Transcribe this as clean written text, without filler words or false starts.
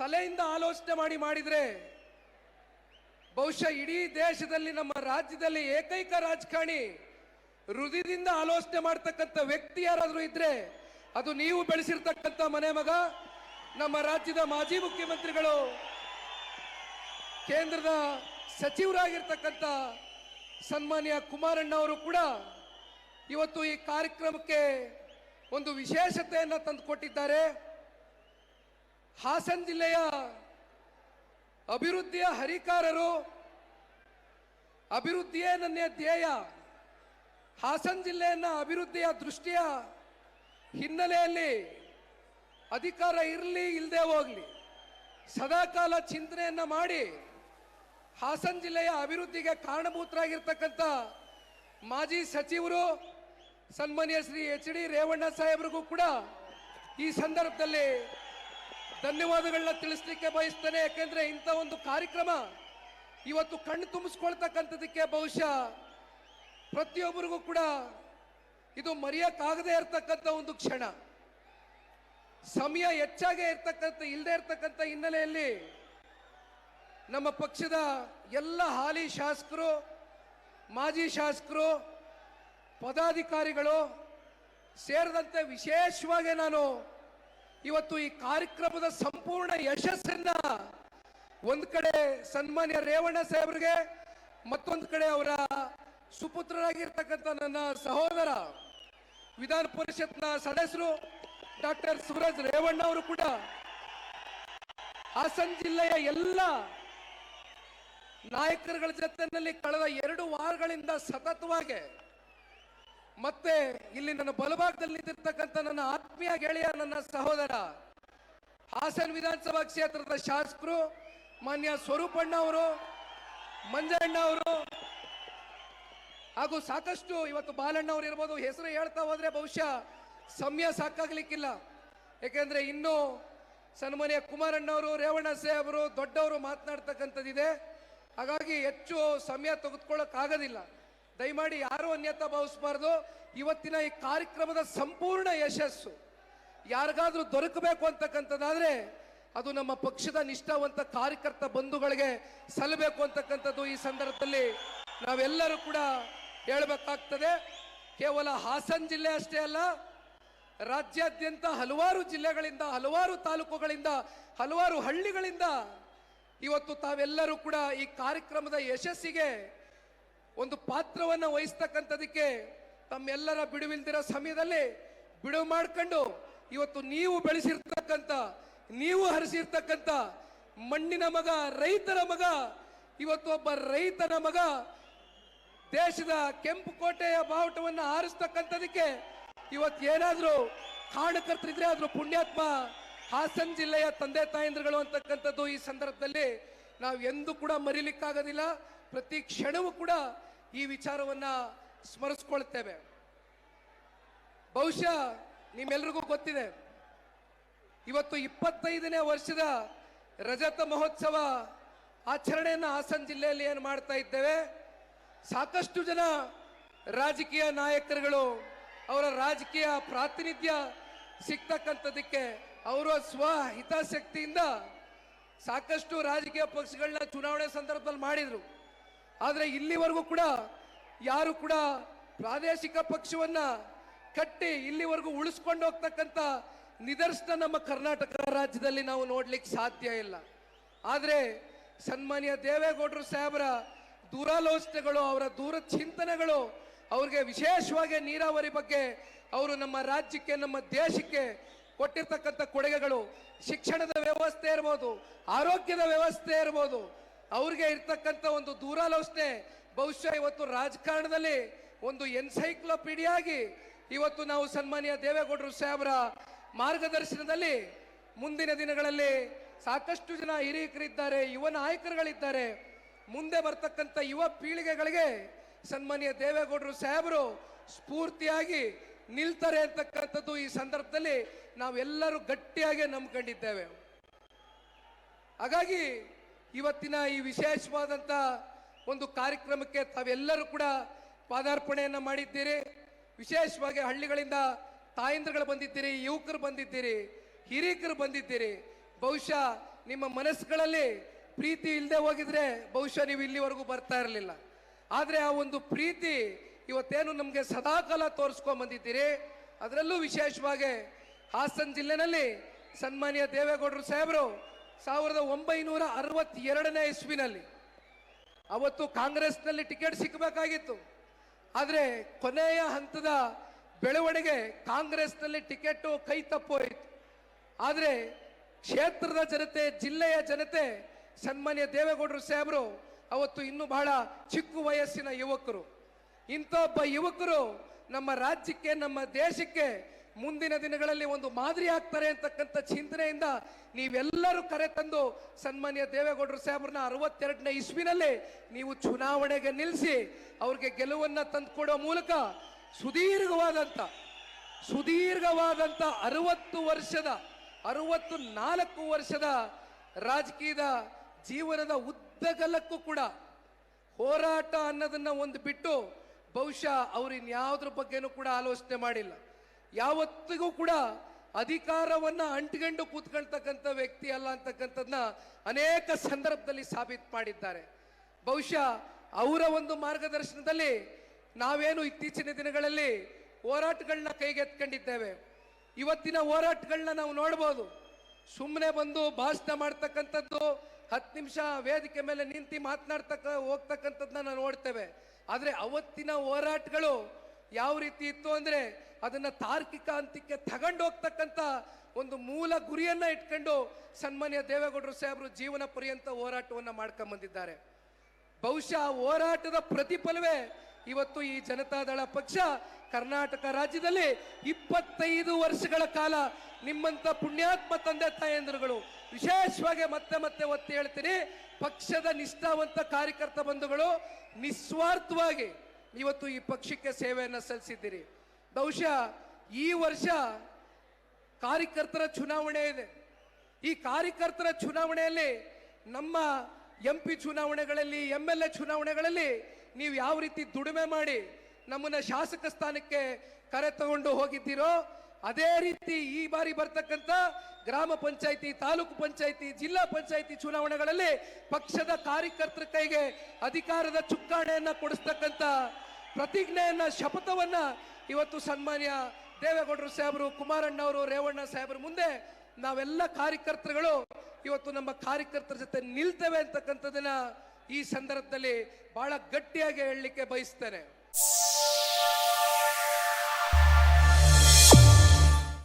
ತಲೆಯಿಂದ ಆಲೋಚನೆ ಮಾಡಿದ್ರೆ ಬಹುಶಃ ಇಡೀ ದೇಶದಲ್ಲಿ ನಮ್ಮ ರಾಜ್ಯದಲ್ಲಿ ಏಕೈಕ ರಾಜಕಾರಣಿ ಹೃದಯದಿಂದ ಆಲೋಚನೆ ಮಾಡ್ತಕ್ಕಂಥ ವ್ಯಕ್ತಿ ಯಾರಾದರೂ ಇದ್ರೆ ಅದು ನೀವು ಬೆಳೆಸಿರ್ತಕ್ಕಂಥ ಮನೆ ಮಗ ನಮ್ಮ ರಾಜ್ಯದ ಮಾಜಿ ಮುಖ್ಯಮಂತ್ರಿಗಳು, ಕೇಂದ್ರದ ಸಚಿವರಾಗಿರ್ತಕ್ಕಂಥ ಸನ್ಮಾನ್ಯ ಕುಮಾರಣ್ಣ ಅವರು ಕೂಡ ಇವತ್ತು ಈ ಕಾರ್ಯಕ್ರಮಕ್ಕೆ ಒಂದು ವಿಶೇಷತೆಯನ್ನು ತಂದುಕೊಟ್ಟಿದ್ದಾರೆ. ಹಾಸನ ಜಿಲ್ಲೆಯ ಅಭಿವೃದ್ಧಿಯ ಹರಿಕಾರರು, ಅಭಿವೃದ್ಧಿಯೇ ನನ್ನ ಧ್ಯೇಯ. ಹಾಸನ ಜಿಲ್ಲೆಯನ್ನ ಅಭಿವೃದ್ಧಿಯ ದೃಷ್ಟಿಯ ಹಿನ್ನೆಲೆಯಲ್ಲಿ ಅಧಿಕಾರ ಇರಲಿ ಇಲ್ಲದೆ ಹೋಗಲಿ ಸದಾಕಾಲ ಚಿಂತನೆಯನ್ನ ಮಾಡಿ ಹಾಸನ ಜಿಲ್ಲೆಯ ಅಭಿವೃದ್ಧಿಗೆ ಕಾರಣಭೂತರಾಗಿರ್ತಕ್ಕಂಥ ಮಾಜಿ ಸಚಿವರು ಸನ್ಮಾನ್ಯ ಶ್ರೀ ಎಚ್.ಡಿ. ರೇವಣ್ಣ ಸಾಹೇಬ್ರಿಗೂ ಕೂಡ ಈ ಸಂದರ್ಭದಲ್ಲಿ ಧನ್ಯವಾದಗಳನ್ನ ತಿಳಿಸ್ಲಿಕ್ಕೆ ಬಯಸ್ತೇನೆ. ಯಾಕೆಂದ್ರೆ ಇಂಥ ಒಂದು ಕಾರ್ಯಕ್ರಮ ಇವತ್ತು ಕಣ್ಣು ತುಂಬಿಸ್ಕೊಳ್ತಕ್ಕಂಥದಕ್ಕೆ ಬಹುಶಃ ಪ್ರತಿಯೊಬ್ಬರಿಗೂ ಕೂಡ ಇದು ಮರೆಯಕ್ಕಾಗದೇ ಇರತಕ್ಕಂಥ ಒಂದು ಕ್ಷಣ. ಸಮಯ ಹೆಚ್ಚಾಗಿ ಇಲ್ಲದೆ ಇರತಕ್ಕಂಥ ಹಿನ್ನೆಲೆಯಲ್ಲಿ ನಮ್ಮ ಪಕ್ಷದ ಎಲ್ಲ ಹಾಲಿ ಶಾಸಕರು, ಮಾಜಿ ಶಾಸಕರು, ಪದಾಧಿಕಾರಿಗಳು ಸೇರಿದಂತೆ ವಿಶೇಷವಾಗಿ ನಾನು ಇವತ್ತು ಈ ಕಾರ್ಯಕ್ರಮದ ಸಂಪೂರ್ಣ ಯಶಸ್ಸನ್ನ ಒಂದು ಕಡೆ ಸನ್ಮಾನ್ಯ ರೇವಣ್ಣ ಸಾಹೇಬ್ರಿಗೆ, ಮತ್ತೊಂದು ಕಡೆ ಅವರ ಸುಪುತ್ರರಾಗಿರ್ತಕ್ಕಂಥ ನನ್ನ ಸಹೋದರ ವಿಧಾನ ಪರಿಷತ್ನ ಸದಸ್ಯರು ಡಾಕ್ಟರ್ ಸೂರಜ್ ರೇವಣ್ಣ ಅವರು ಕೂಡ ಹಾಸನ ಜಿಲ್ಲೆಯ ಎಲ್ಲ ನಾಯಕರುಗಳ ಜೊತೆಯಲ್ಲಿ ಕಳೆದ 2 ವಾರಗಳಿಂದ ಸತತವಾಗಿ, ಮತ್ತೆ ಇಲ್ಲಿ ನನ್ನ ಬಲಭಾಗದಲ್ಲಿ ನಿಂತಿರ್ತಕ್ಕಂಥ ನನ್ನ ಆತ್ಮೀಯ ಗೆಳೆಯ ನನ್ನ ಸಹೋದರ ಹಾಸನ ವಿಧಾನಸಭಾ ಕ್ಷೇತ್ರದ ಶಾಸಕರು ಮಾನ್ಯ ಸ್ವರೂಪಣ್ಣ ಅವರು, ಮಂಜಣ್ಣ ಅವರು, ಹಾಗೂ ಸಾಕಷ್ಟು ಇವತ್ತು ಬಾಲಣ್ಣ ಅವರು ಇರ್ಬೋದು, ಹೆಸರು ಹೇಳ್ತಾ ಹೋದ್ರೆ ಬಹುಶಃ ಸಮಯ ಸಾಕಾಗ್ಲಿಕ್ಕಿಲ್ಲ. ಯಾಕೆಂದ್ರೆ ಇನ್ನು ಸನ್ಮಾನ್ಯ ಕುಮಾರಣ್ಣ ಅವರು, ರೇವಣ್ಣ ಸಾಹೇಬರು ದೊಡ್ಡವರು ಮಾತನಾಡ್ತಕ್ಕಂಥದ್ದಿದೆ. ಹಾಗಾಗಿ ಹೆಚ್ಚು ಸಮಯ ತೆಗೆದುಕೊಳ್ಳೋಕ್ಕಾಗೋದಿಲ್ಲ. ದಯಮಾಡಿ ಯಾರೂ ಅನ್ಯತಾ ಭಾವಿಸಬಾರ್ದು. ಇವತ್ತಿನ ಈ ಕಾರ್ಯಕ್ರಮದ ಸಂಪೂರ್ಣ ಯಶಸ್ಸು ಯಾರಿಗಾದ್ರೂ ದೊರಕಬೇಕು ಅಂತಕ್ಕಂಥದ್ದಾದ್ರೆ ಅದು ನಮ್ಮ ಪಕ್ಷದ ನಿಷ್ಠಾವಂತ ಕಾರ್ಯಕರ್ತ ಬಂಧುಗಳಿಗೆ ಸಲ್ಲಬೇಕು ಅಂತಕ್ಕಂಥದ್ದು ಈ ಸಂದರ್ಭದಲ್ಲಿ ನಾವೆಲ್ಲರೂ ಕೂಡ ಹೇಳಬೇಕಾಗ್ತದೆ. ಕೇವಲ ಹಾಸನ ಜಿಲ್ಲೆ ಅಷ್ಟೇ ಅಲ್ಲ, ರಾಜ್ಯಾದ್ಯಂತ ಹಲವಾರು ಜಿಲ್ಲೆಗಳಿಂದ, ಹಲವಾರು ತಾಲೂಕುಗಳಿಂದ, ಹಲವಾರು ಹಳ್ಳಿಗಳಿಂದ ಇವತ್ತು ತಾವೆಲ್ಲರೂ ಕೂಡ ಈ ಕಾರ್ಯಕ್ರಮದ ಯಶಸ್ಸಿಗೆ ಒಂದು ಪಾತ್ರವನ್ನು ವಹಿಸ್ತಕ್ಕಂಥದಕ್ಕೆ ತಮ್ಮೆಲ್ಲರ ಬಿಡುವಿಲ್ದಿರೋ ಸಮಯದಲ್ಲಿ ಬಿಡುವು ಮಾಡ್ಕೊಂಡು ಇವತ್ತು ನೀವು ಬೆಳೆಸಿರ್ತಕ್ಕಂಥ, ನೀವು ಹರಿಸಿರ್ತಕ್ಕಂಥ ಮಣ್ಣಿನ ಮಗ, ರೈತರ ಮಗ, ಇವತ್ತು ಒಬ್ಬ ರೈತನ ಮಗ ದೇಶದ ಕೆಂಪು ಕೋಟೆಯ ಬಾವುಟವನ್ನು ಹಾರಿಸ್ತಕ್ಕಂಥದಕ್ಕೆ ಇವತ್ತು ಏನಾದರೂ ಕಾರಣಕರ್ತರಿದ್ರೆ ಆದ್ರೂ ಪುಣ್ಯಾತ್ಮ ಹಾಸನ ಜಿಲ್ಲೆಯ ತಂದೆ ತಾಯಂದ್ರುಗಳು ಅಂತಕ್ಕಂಥದ್ದು ಈ ಸಂದರ್ಭದಲ್ಲಿ ನಾವು ಎಂದೂ ಕೂಡ ಮರಿಲಿಕ್ಕಾಗೋದಿಲ್ಲ. ಪ್ರತಿ ಕ್ಷಣವೂ ಕೂಡ ಈ ವಿಚಾರವನ್ನ ಸ್ಮರಿಸ್ಕೊಳ್ತೇವೆ. ಬಹುಶಃ ನಿಮ್ಮೆಲ್ರಿಗೂ ಗೊತ್ತಿದೆ, ಇವತ್ತು 25ನೇ ವರ್ಷದ ರಜತ ಮಹೋತ್ಸವ ಆಚರಣೆಯನ್ನು ಹಾಸನ ಜಿಲ್ಲೆಯಲ್ಲಿ ಏನು ಮಾಡ್ತಾ ಇದ್ದೇವೆ. ಸಾಕಷ್ಟು ಜನ ರಾಜಕೀಯ ನಾಯಕರುಗಳು ಅವರ ರಾಜಕೀಯ ಪ್ರಾತಿನಿಧ್ಯ ಸಿಗ್ತಕ್ಕಂಥದಕ್ಕೆ ಅವರ ಸ್ವ ಹಿತಾಸಕ್ತಿಯಿಂದ ಸಾಕಷ್ಟು ರಾಜಕೀಯ ಪಕ್ಷಗಳನ್ನ ಚುನಾವಣೆ ಸಂದರ್ಭದಲ್ಲಿ ಮಾಡಿದ್ರು. ಆದರೆ ಇಲ್ಲಿವರೆಗೂ ಕೂಡ ಯಾರು ಕೂಡ ಪ್ರಾದೇಶಿಕ ಪಕ್ಷವನ್ನ ಕಟ್ಟಿ ಇಲ್ಲಿವರೆಗೂ ಉಳಿಸ್ಕೊಂಡು ಹೋಗ್ತಕ್ಕಂಥ ನಿದರ್ಶನ ನಮ್ಮ ಕರ್ನಾಟಕ ರಾಜ್ಯದಲ್ಲಿ ನಾವು ನೋಡ್ಲಿಕ್ಕೆ ಸಾಧ್ಯ ಇಲ್ಲ. ಆದರೆ ಸನ್ಮಾನ್ಯ ದೇವೇಗೌಡರು ಸಾಹೇಬರ ದೂರಾಲೋಚನೆಗಳು, ಅವರ ದೂರ ಚಿಂತನೆಗಳು, ಅವ್ರಿಗೆ ವಿಶೇಷವಾಗಿ ನೀರಾವರಿ ಬಗ್ಗೆ ಅವರು ನಮ್ಮ ರಾಜ್ಯಕ್ಕೆ, ನಮ್ಮ ದೇಶಕ್ಕೆ ಕೊಟ್ಟಿರ್ತಕ್ಕಂಥ ಕೊಡುಗೆಗಳು, ಶಿಕ್ಷಣದ ವ್ಯವಸ್ಥೆ ಇರ್ಬೋದು, ಆರೋಗ್ಯದ ವ್ಯವಸ್ಥೆ ಇರ್ಬೋದು, ಅವ್ರಿಗೆ ಇರ್ತಕ್ಕಂಥ ಒಂದು ದೂರಾಲೋಚನೆ ಬಹುಶಃ ಇವತ್ತು ರಾಜಕಾರಣದಲ್ಲಿ ಒಂದು ಎನ್ಸೈಕ್ಲೋಪೀಡಿಯಾಗಿ ಇವತ್ತು ನಾವು ಸನ್ಮಾನ್ಯ ದೇವೇಗೌಡರು ಸಾಹೇಬರ ಮಾರ್ಗದರ್ಶನದಲ್ಲಿ ಮುಂದಿನ ದಿನಗಳಲ್ಲಿ ಸಾಕಷ್ಟು ಜನ ಹಿರಿಯರಿದ್ದಾರೆ, ಯುವ ನಾಯಕರುಗಳಿದ್ದಾರೆ. ಮುಂದೆ ಬರ್ತಕ್ಕಂಥ ಯುವ ಪೀಳಿಗೆಗಳಿಗೆ ಸನ್ಮಾನ್ಯ ದೇವೇಗೌಡರು ಸಾಹೇಬರು ಸ್ಫೂರ್ತಿಯಾಗಿ ನಿಲ್ತಾರೆ ಅಂತಕ್ಕಂಥದ್ದು ಈ ಸಂದರ್ಭದಲ್ಲಿ ನಾವೆಲ್ಲರೂ ಗಟ್ಟಿಯಾಗಿ ನಂಬ್ಕೊಂಡಿದ್ದೇವೆ. ಹಾಗಾಗಿ ಇವತ್ತಿನ ಈ ವಿಶೇಷವಾದಂಥ ಒಂದು ಕಾರ್ಯಕ್ರಮಕ್ಕೆ ತಾವೆಲ್ಲರೂ ಕೂಡ ಪಾದಾರ್ಪಣೆಯನ್ನು ಮಾಡಿದ್ದೀರಿ. ವಿಶೇಷವಾಗಿ ಹಳ್ಳಿಗಳಿಂದ ತಾಯಂದ್ರುಗಳು ಬಂದಿದ್ದೀರಿ, ಯುವಕರು ಬಂದಿದ್ದೀರಿ, ಹಿರಿಯಕರು ಬಂದಿದ್ದೀರಿ. ಬಹುಶಃ ನಿಮ್ಮ ಮನಸ್ಸುಗಳಲ್ಲಿ ಪ್ರೀತಿ ಇಲ್ಲದೆ ಹೋಗಿದ್ರೆ ಬಹುಶಃ ನೀವು ಇಲ್ಲಿವರೆಗೂ ಬರ್ತಾ ಇರಲಿಲ್ಲ. ಆದರೆ ಆ ಒಂದು ಪ್ರೀತಿ ಇವತ್ತೇನು ನಮಗೆ ಸದಾಕಾಲ ತೋರಿಸ್ಕೊಂಡ್ ಬಂದಿದ್ದೀರಿ. ಅದರಲ್ಲೂ ವಿಶೇಷವಾಗಿ ಹಾಸನ ಜಿಲ್ಲೆನಲ್ಲಿ ಸನ್ಮಾನ್ಯ ದೇವೇಗೌಡರು ಸಾಹೇಬರು 1962ನೇ ಇಸ್ವಿನಲ್ಲಿ ಅವತ್ತು ಕಾಂಗ್ರೆಸ್ನಲ್ಲಿ ಟಿಕೆಟ್ ಸಿಕ್ಕಬೇಕಾಗಿತ್ತು. ಆದರೆ ಕೊನೆಯ ಹಂತದ ಬೆಳವಣಿಗೆ ಕಾಂಗ್ರೆಸ್ನಲ್ಲಿ ಟಿಕೆಟ್ ಕೈ ತಪ್ಪೋಯಿತು. ಆದರೆ ಕ್ಷೇತ್ರದ ಜನತೆ, ಜಿಲ್ಲೆಯ ಜನತೆ ಸನ್ಮಾನ್ಯ ದೇವೇಗೌಡರು ಸಾಹೇಬರು ಅವತ್ತು ಇನ್ನೂ ಬಹಳ ಚಿಕ್ಕ ವಯಸ್ಸಿನ ಯುವಕರು. ಇಂಥ ಒಬ್ಬ ಯುವಕರು ನಮ್ಮ ರಾಜ್ಯಕ್ಕೆ, ನಮ್ಮ ದೇಶಕ್ಕೆ ಮುಂದಿನ ದಿನಗಳಲ್ಲಿ ಒಂದು ಮಾದರಿ ಆಗ್ತಾರೆ ಅಂತಕ್ಕಂಥ ಚಿಂತನೆಯಿಂದ ನೀವೆಲ್ಲರೂ ಕರೆ ತಂದು ಸನ್ಮಾನ್ಯ ದೇವೇಗೌಡರು ಸಾಹೇಬ್ರನ್ನ 62ನೇ ಇಸ್ವಿನಲ್ಲಿ ನೀವು ಚುನಾವಣೆಗೆ ನಿಲ್ಲಿಸಿ ಅವ್ರಿಗೆ ಗೆಲುವನ್ನ ತಂದುಕೊಡೋ ಮೂಲಕ ಸುದೀರ್ಘವಾದಂಥ 64 ವರ್ಷದ ರಾಜಕೀಯದ ಜೀವನದ ಉದ್ದಗಲಕ್ಕೂ ಕೂಡ ಹೋರಾಟ ಅನ್ನೋದನ್ನ ಒಂದು ಬಿಟ್ಟು ಬಹುಶಃ ಅವ್ರು ಇನ್ಯಾವುದ್ರ ಬಗ್ಗೆನೂ ಕೂಡ ಆಲೋಚನೆ ಮಾಡಿಲ್ಲ. ಯಾವತ್ತಿಗೂ ಕೂಡ ಅಧಿಕಾರವನ್ನ ಅಂಟಿಕೊಂಡು ಕೂತ್ಕೊಳ್ತಕ್ಕಂಥ ವ್ಯಕ್ತಿ ಅಲ್ಲ ಅಂತಕ್ಕಂಥದ್ದನ್ನ ಅನೇಕ ಸಂದರ್ಭದಲ್ಲಿ ಸಾಬೀತು ಮಾಡಿದ್ದಾರೆ. ಬಹುಶಃ ಅವರ ಒಂದು ಮಾರ್ಗದರ್ಶನದಲ್ಲಿ ನಾವೇನು ಇತ್ತೀಚಿನ ದಿನಗಳಲ್ಲಿ ಹೋರಾಟಗಳನ್ನ ಕೈಗೆತ್ಕೊಂಡಿದ್ದೇವೆ. ಇವತ್ತಿನ ಹೋರಾಟಗಳನ್ನ ನಾವು ನೋಡ್ಬೋದು. ಸುಮ್ಮನೆ ಬಂದು ಭಾಷಣ ಮಾಡ್ತಕ್ಕಂಥದ್ದು, 10 ನಿಮಿಷ ವೇದಿಕೆ ಮೇಲೆ ನಿಂತು ಹೋಗ್ತಕ್ಕಂಥದ್ದನ್ನ ನಾವು ನೋಡ್ತೇವೆ. ಆದರೆ ಅವತ್ತಿನ ಹೋರಾಟಗಳು ಯಾವ ರೀತಿ ಇತ್ತು ಅಂದ್ರೆ ಅದನ್ನ ತಾರ್ಕಿಕ ಅಂತ್ಯಕ್ಕೆ ತಗೊಂಡು ಹೋಗ್ತಕ್ಕಂಥ ಒಂದು ಮೂಲ ಗುರಿಯನ್ನ ಇಟ್ಕೊಂಡು ಸನ್ಮಾನ್ಯ ದೇವೇಗೌಡರು ಸಾಹೇಬರು ಜೀವನ ಪರ್ಯಂತ ಹೋರಾಟವನ್ನ ಮಾಡ್ಕೊಂಡ್ ಬಂದಿದ್ದಾರೆ. ಬಹುಶಃ ಹೋರಾಟದ ಪ್ರತಿಫಲವೇ ಇವತ್ತು ಈ ಜನತಾದಳ ಪಕ್ಷ ಕರ್ನಾಟಕ ರಾಜ್ಯದಲ್ಲಿ 25 ವರ್ಷಗಳ ಕಾಲ ನಿಮ್ಮಂತ ಪುಣ್ಯಾತ್ಮ ತಂದೆ ತಾಯಂದಿರುಗಳು, ವಿಶೇಷವಾಗಿ ಮತ್ತೆ ಒತ್ತಿ ಹೇಳ್ತೀನಿ, ಪಕ್ಷದ ನಿಷ್ಠಾವಂತ ಕಾರ್ಯಕರ್ತ ಬಂಧುಗಳು ನಿಸ್ವಾರ್ಥವಾಗಿ ಇವತ್ತು ಈ ಪಕ್ಷಕ್ಕೆ ಸೇವೆಯನ್ನು ಸಲ್ಲಿಸಿದ್ದೀರಿ. ಬಹುಶಃ ಈ ವರ್ಷ ಕಾರ್ಯಕರ್ತರ ಚುನಾವಣೆ ಇದೆ. ಈ ಕಾರ್ಯಕರ್ತರ ಚುನಾವಣೆಯಲ್ಲಿ ನಮ್ಮ MP ಚುನಾವಣೆಗಳಲ್ಲಿ, MLA ಚುನಾವಣೆಗಳಲ್ಲಿ ನೀವು ಯಾವ ರೀತಿ ದುಡಿಮೆ ಮಾಡಿ ನಮ್ಮನ್ನ ಶಾಸಕ ಸ್ಥಾನಕ್ಕೆ ಕರೆ ತಗೊಂಡು ಹೋಗಿದ್ದೀರೋ ಅದೇ ರೀತಿ ಈ ಬಾರಿ ಬರ್ತಕ್ಕಂಥ ಗ್ರಾಮ ಪಂಚಾಯಿತಿ, ತಾಲೂಕು ಪಂಚಾಯಿತಿ, ಜಿಲ್ಲಾ ಪಂಚಾಯಿತಿ ಚುನಾವಣೆಗಳಲ್ಲಿ ಪಕ್ಷದ ಕಾರ್ಯಕರ್ತರ ಕೈಗೆ ಅಧಿಕಾರದ ಚುಕ್ಕಾಣಿಯನ್ನ ಕೊಡಿಸ್ತಕ್ಕಂಥ ಪ್ರತಿಜ್ಞೆಯನ್ನ, ಶಪಥವನ್ನ ಇವತ್ತು ಸನ್ಮಾನ್ಯ ದೇವೇಗೌಡರು ಸಾಹೇಬರು, ಕುಮಾರಣ್ಣವರು, ರೇವಣ್ಣ ಸಾಹೇಬರು ಮುಂದೆ ನಾವೆಲ್ಲ ಕಾರ್ಯಕರ್ತರುಗಳು ಇವತ್ತು ನಮ್ಮ ಕಾರ್ಯಕರ್ತರ ಜೊತೆ ನಿಲ್ತೇವೆ ಅಂತಕ್ಕಂಥದನ್ನ ಈ ಸಂದರ್ಭದಲ್ಲಿ ಬಹಳ ಗಟ್ಟಿಯಾಗಿ ಹೇಳಲಿಕ್ಕೆ ಬಯಸ್ತೇನೆ.